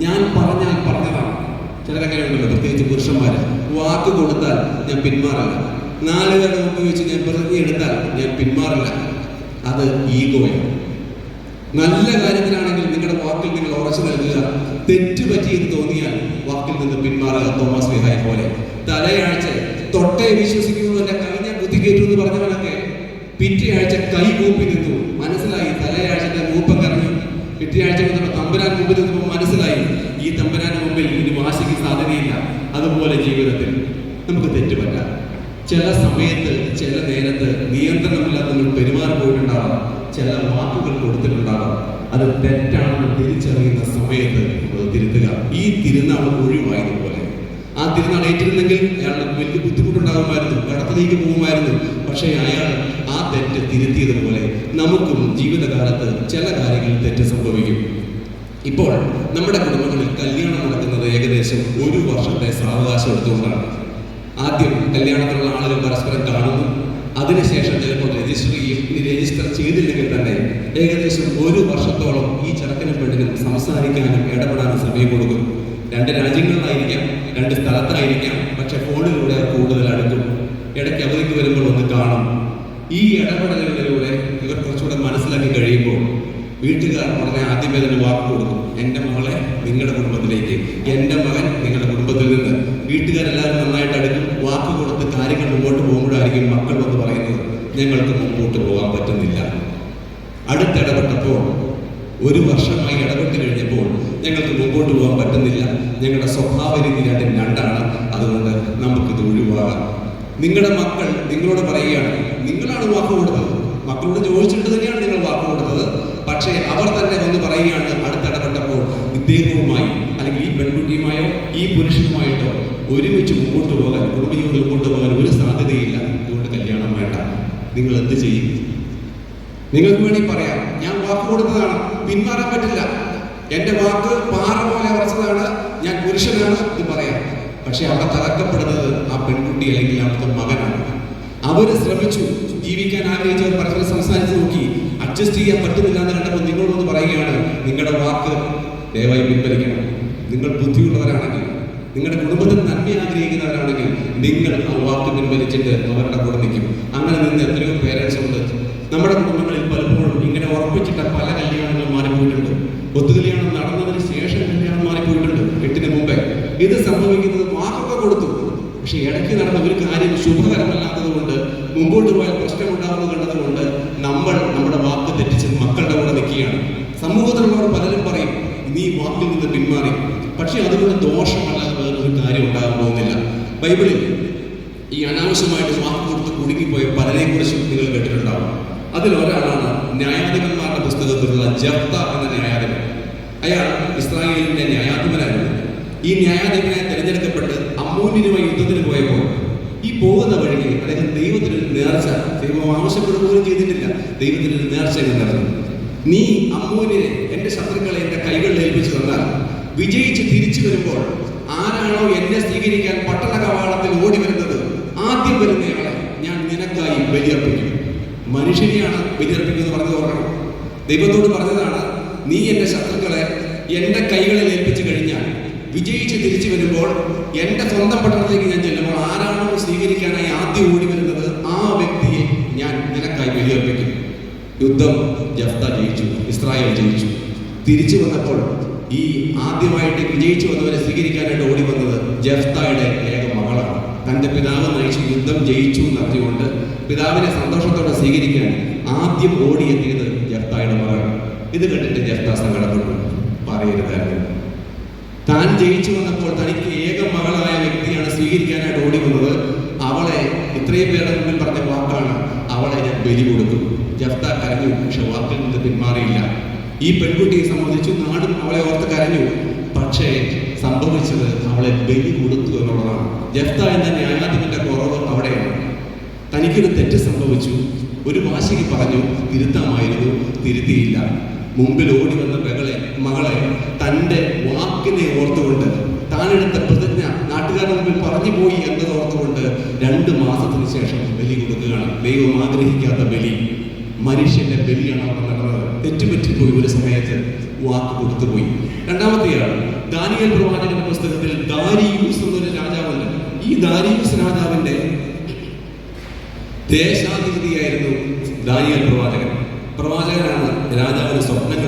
ഞാൻ പറഞ്ഞാൽ പറഞ്ഞതാണ്. ചിലരങ്ങനെ ഉണ്ടല്ലോ, പ്രത്യേകിച്ച് പുരുഷന്മാര്. വാക്ക് കൊടുത്താൽ ഞാൻ പിന്മാറില്ല. 4 പേരുടെ മുമ്പ് വെച്ച് ഞാൻ പറഞ്ഞെടുത്താൽ ഞാൻ പിന്മാറില്ല. അത് ഈഗോയാണ്. നല്ല കാര്യത്തിലാണെങ്കിൽ നിങ്ങളുടെ വാക്കിൽ നിങ്ങൾ ഉറച്ചു നൽകുക. തെറ്റ് പറ്റിയെന്ന് തോന്നിയാൽ വാക്കിൽ നിന്ന് പിന്മാറുക. തോമസ് ലിഹായെ പോലെ തലയാഴ്ച തൊട്ടേ വിശ്വസിക്കുന്നു, എന്റെ കൈ ഞാൻ കുത്തിക്കേറ്റു എന്ന് പറഞ്ഞവനൊക്കെ പിറ്റേ ആഴ്ച കൈ കൂപ്പി നിന്നു. മനസ്സിലായി തലയാഴ്ചത്തെ മൂപ്പം കറങ്ങി. പിറ്റേ ആഴ്ച വന്നപ്പോൾ തമ്പുരാൻ മുമ്പിൽ നിന്നപ്പോൾ മനസ്സിലായി ഈ തമ്പുരാന്റെ മുമ്പിൽ ഇനി വാശിക്ക് സാധ്യതയില്ല. അതുപോലെ ജീവിതത്തിൽ നമുക്ക് തെറ്റുപറ്റാം. ചില സമയത്ത് ചില നേരത്ത് നിയന്ത്രണമില്ലാതെ നമ്മൾ പെരുമാറി പോയിട്ടുണ്ടാവാം. ചില വാക്കുകൾ കൊടുത്തിട്ടുണ്ടാവാം. അത് തെറ്റാണെന്ന് തിരിച്ചറിയുന്ന സമയത്ത് അത് തിരുത്തുക. ഈ തിരുനാൾ ഒഴിവായതുപോലെ ആ തിരുനാൾ ഏറ്റിരുന്നെങ്കിൽ അയാളുടെ വലിയ ബുദ്ധിമുട്ടുണ്ടാകുമായിരുന്നു, കടത്തിലേക്ക് പോകുമായിരുന്നു. പക്ഷേ അയാൾ ആ തെറ്റ് തിരുത്തിയതുപോലെ നമുക്കും ജീവിതകാലത്ത് ചില കാര്യങ്ങളിൽ തെറ്റ് സംഭവിക്കും. ഇപ്പോൾ നമ്മുടെ കുടുംബങ്ങളിൽ കല്യാണം നടക്കുന്നത് ഏകദേശം 1 വർഷത്തെ സാവകാശം എടുത്തുകൊണ്ടാണ്. ആദ്യം കല്യാണത്തിലുള്ള ആളുകൾ പരസ്പരം കാണുന്നു. അതിനുശേഷം ചിലപ്പോൾ രജിസ്റ്റർ ചെയ്തില്ലെങ്കിൽ തന്നെ ഏകദേശം 1 വർഷത്തോളം ഈ ചെറുക്കനും പെണ്ണിനും സംസാരിക്കാനും ഇടപെടാനും സമയം കൊടുക്കും. 2 രാജ്യങ്ങളിലായിരിക്കാം, 2 സ്ഥലത്തായിരിക്കാം. പക്ഷെ ഫോണിലൂടെ കൂടുതൽ അടുക്കും. ഇടയ്ക്ക് അവധിക്ക് വരുമ്പോൾ ഒന്ന് കാണും. ഈ ഇടപെടലുകളിലൂടെ ഇവർ കുറച്ചുകൂടെ മനസ്സിലാക്കി കഴിയുമ്പോൾ വീട്ടുകാർ പറഞ്ഞ ആദ്യമേ തന്നെ വാക്ക് കൊടുക്കും. എൻ്റെ മകളെ നിങ്ങളുടെ കുടുംബത്തിലേക്ക്, എൻ്റെ മകൻ നിങ്ങളുടെ കുടുംബത്തിൽ നിന്ന്. വീട്ടുകാരെല്ലാവരും നന്നായിട്ട് അടുക്കും. വാക്ക് കൊടുത്ത് കാര്യങ്ങൾ മുമ്പോട്ട് പോകുമ്പോഴായിരിക്കും മക്കൾ വന്ന് പറയുന്നത് ഞങ്ങൾക്ക് മുമ്പോട്ട് പോകാൻ പറ്റുന്നില്ല. അടുത്തിടപെട്ടപ്പോൾ 1 വർഷമായി ഇടപെട്ട് കഴിഞ്ഞപ്പോൾ ഞങ്ങൾക്ക് മുമ്പോട്ട് പോകാൻ പറ്റുന്നില്ല. ഞങ്ങളുടെ സ്വഭാവ രീതി രണ്ടാണ്. അതുകൊണ്ട് നമുക്കിത് ഒഴിവാകാം. നിങ്ങളുടെ മക്കൾ നിങ്ങളോട് പറയുകയാണ്, നിങ്ങളാണ് വാക്ക് കൊടുത്തത്. മക്കളോട് ചോദിച്ചിട്ട് തന്നെയാണ് നിങ്ങൾ വാക്ക് കൊടുത്തത്. പക്ഷേ അവർ തന്നെ വന്ന് പറയുകയാണ് അടുത്തിടപെട്ടപ്പോൾ ഇദ്ദേഹവുമായി അല്ലെങ്കിൽ ഈ പെൺകുട്ടിയുമായോ ഈ പുരുഷനുമായിട്ടോ ഒരുമിച്ച് മുമ്പോട്ട് പോകാൻ, കുടുംബജീവിതം മുമ്പോട്ട് പോകാൻ ഒരു സാധ്യതയില്ല. അതുകൊണ്ട് കല്യാണം വേണ്ട. നിങ്ങൾ എന്ത് ചെയ്യും? നിങ്ങൾക്ക് വേണ്ടി പറയാം, ഞാൻ വാക്ക് കൊടുത്തതാണ്, പിന്മാറാൻ പറ്റില്ല. എൻ്റെ വാക്ക് പാറ പോലെ ഉറച്ചതാണ്, ഞാൻ പുരുഷനാണ് എന്ന് പറയാം. പക്ഷെ അവിടെ തകർക്കപ്പെടുന്നത് ആ പെൺകുട്ടി അല്ലെങ്കിൽ അവിടുത്തെ മകനാണ്. അവര് ശ്രമിച്ചു ജീവിക്കാൻ ആഗ്രഹിച്ചവർ പരസ്പരം സംസാരിച്ച് നോക്കി, അഡ്ജസ്റ്റ് ചെയ്യാൻ പറ്റുന്നില്ല എന്ന് കണ്ടപ്പോൾ നിങ്ങളോട് പറയുകയാണ്, നിങ്ങളുടെ വാക്ക് ദയവായി പിൻവലിക്കണം. നിങ്ങൾ ബുദ്ധിയുള്ളവരാണെങ്കിൽ, നിങ്ങളുടെ കുടുംബത്തിൽ നന്മ ആഗ്രഹിക്കുന്നവരാണെങ്കിൽ നിങ്ങൾ ആ വാക്ക് പിൻവലിച്ചിട്ട് അവരുടെ കൂടെ നിൽക്കും. അങ്ങനെ നിന്ന് എത്രയോ പേരൻസ് ഉണ്ട്. നമ്മുടെ കുടുംബങ്ങളിൽ പലപ്പോഴും ഇങ്ങനെ ഉറപ്പിച്ചിട്ട പല കല്യാണങ്ങളും മാറിപ്പോയിട്ടുണ്ട്. ഒത്തുകല്യാണം നടന്നതിന് ശേഷം കല്യാണം മാറിപ്പോയിട്ടുണ്ട്. 8-ന് മുമ്പേ ഇത് സംഭവിക്കുന്നത് വാക്കൊക്കെ കൊടുത്തു. പക്ഷെ ഇടയ്ക്ക് നടന്ന ഒരു കാര്യം ശുഭകരമല്ലാത്തത് കൊണ്ട്, മുമ്പോട്ട് പോയാൽ പ്രശ്നമുണ്ടാകുന്നത് കണ്ടതുകൊണ്ട് നമ്മൾ നമ്മുടെ വാക്ക് തെറ്റിച്ച് മക്കളുടെ കൂടെ നിൽക്കുകയാണ്. സമൂഹത്തിലുള്ളവർ പലരും പറയും നീ വാക്കിൽ നിന്ന് പിന്മാറി. പക്ഷെ അതുകൊണ്ട് ദോഷമല്ലാതെ വേറൊരു കാര്യം ഉണ്ടാകാൻ പോകുന്നില്ല. ബൈബിളിൽ ഈ അനാവശ്യമായിട്ട് വാക്ക് കൊടുത്ത് കുടുങ്ങിപ്പോയ പലരെ കുറിച്ചും നിങ്ങൾ കേട്ടിട്ടുണ്ടാവും. അതിലൊരാളാണ് ന്യായാധിപന്മാരുടെ പുസ്തകത്തിലുള്ള ജഫ്ത എന്ന ന്യായാധിപൻ. അയാൾ ഇസ്രായേലിന്റെ ന്യായാധിപനായിരുന്നു. ഈ ന്യായാധിപനെ തിരഞ്ഞെടുക്കപ്പെട്ട് അമ്മോന്യനുമായി യുദ്ധത്തിന് പോയപ്പോൾ ഈ പോകുന്ന വഴിക്ക് അദ്ദേഹം ദൈവത്തിനൊരു നേർച്ച, ദൈവം ആവശ്യപ്പെടുകയും ചെയ്തിട്ടില്ല, ദൈവത്തിനൊരു നേർച്ച നടന്നു. നീ അമ്മോന്യനെ, എൻ്റെ ശത്രുക്കളെ എൻ്റെ കൈകളിൽ ഏൽപ്പിച്ചു തന്നാൽ വിജയിച്ച് തിരിച്ചു വരുമ്പോൾ ആരാണോ എന്നെ സ്വീകരിക്കാൻ പട്ടണ കവാടത്തിൽ ഓടി വരുന്നത്, ആദ്യം വരുന്നയാളെ ഞാൻ നിനക്കായി ബലിയർപ്പിക്കും. മനുഷ്യനെയാണ് ബലിയർപ്പിക്കുന്നത് പറഞ്ഞത് ഓർക്കണം. ദൈവത്തോട് പറഞ്ഞതാണ്, നീ എൻ്റെ ശത്രുക്കളെ എൻ്റെ കൈകളിൽ ഏൽപ്പിച്ചു കഴിഞ്ഞാൽ വിജയിച്ച് തിരിച്ചു വരുമ്പോൾ എൻ്റെ സ്വന്തം പട്ടണത്തിലേക്ക് ഞാൻ ചെല്ലുമ്പോൾ ആരാണോ സ്വീകരിക്കാനായി ആദ്യം ഓടി വരുന്നത് ആ വ്യക്തിയെ ഞാൻ നിനക്കായി ബലിയർപ്പിക്കും. യുദ്ധം ജഫ്ത ജയിച്ചു, ഇസ്രായേൽ ജയിച്ചു. തിരിച്ചു വന്നപ്പോൾ ഈ ആദ്യമായിട്ട് വിജയിച്ചു വന്നവരെ സ്വീകരിക്കാനായിട്ട് ഓടി വന്നത് ജഫ്തയുടെ ഏക മകളാണ്. തൻ്റെ പിതാവ് നയിച്ച് യുദ്ധം ജയിച്ചു എന്നറിഞ്ഞുകൊണ്ട് പിതാവിനെ സന്തോഷത്തോടെ സ്വീകരിക്കാൻ ആദ്യം ഓടിയെത്തിയത് ജഫ്തയുടെ മകളാണ്. ഇത് കണ്ടിട്ട് ജഫ്ത സങ്കടപ്പെട്ടു. പറയരുതായിരുന്നു, താൻ ജയിച്ചു വന്നപ്പോൾ തനിക്ക് ഏക മകളായ വ്യക്തിയാണ് സ്വീകരിക്കാനായിട്ട് ഓടി വന്നത്. അവളെ ഇത്രയും പേരുടെ മുമ്പിൽ പറഞ്ഞ വാക്കാണ്, അവളെ ഞാൻ ബലി കൊടുക്കും. ജഫ്ത കരഞ്ഞു, പക്ഷെ വാക്കിൽ നിന്ന് പിന്മാറിയില്ല. ഈ പെൺകുട്ടിയെ സംബന്ധിച്ചു നാടും അവളെ ഓർത്ത് കരഞ്ഞു. പക്ഷേ സംഭവിച്ചത് അവളെ ബലി കൊടുത്തു എന്നുള്ളതാണ്. ജഫ്ത എന്ന ന്യായാധിപന്റെ കുറവ് അവിടെയാണ്. തനിക്കൊരു തെറ്റ് സംഭവിച്ചു, ഒരു വാശിക്ക് പറഞ്ഞു, തിരുത്താമായിരുന്നു, തിരുത്തിയില്ല. മുമ്പിൽ ഓടി വന്ന മകളെ തൻ്റെ വാക്കിനെ ഓർത്തുകൊണ്ട്, താനെടുത്ത പ്രതിജ്ഞ നാട്ടുകാരുടെ മുമ്പിൽ പറഞ്ഞു പോയി എന്നത് ഓർത്തുകൊണ്ട് 2 മാസത്തിന് ശേഷം ബലി കൊടുക്കുകയാണ്. ദൈവം ആഗ്രഹിക്കാത്ത ബലി, മനുഷ്യന്റെ ബലിയാണ് അവിടെ നടന്നത്. തെറ്റുപറ്റിപ്പോയി, ഒരു സമയത്ത് വാക്ക് കൊടുത്തുപോയി. രണ്ടാമത്തെയാൾ ദാനിയേൽ പ്രവാചകന്റെ പുസ്തകത്തിൽ ദാരിയൂസ് എന്നൊരു രാജാവുണ്ട്. ഈ ദാരിയൂസ് രാജാവിന്റെ ദേശാധിപതിയായിരുന്നു ദാനിയേൽ പ്രവാചകൻ. പ്രവാചകനാണ് രാജാവിന് സ്വപ്നം